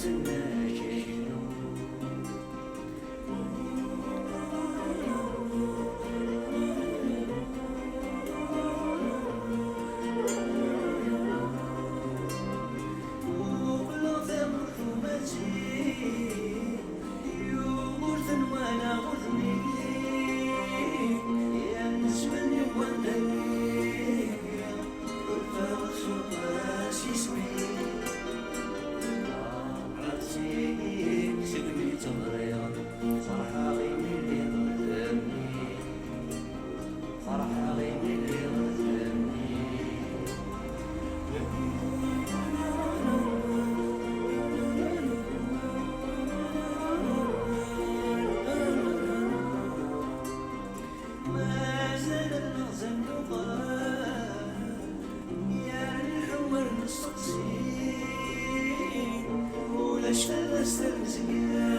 نتسناك شنو وبلغت مرحومتي يغرثن وانا غرثني يا نسمني ونني والفرس وقاس يسمي عرفتي سقمي تضيع فرحة غير اللي ظلمني فرحة غير اللي ظلمني ما زال المغزى نقال يعني الحوار نستقصي ولا شفا استمزقان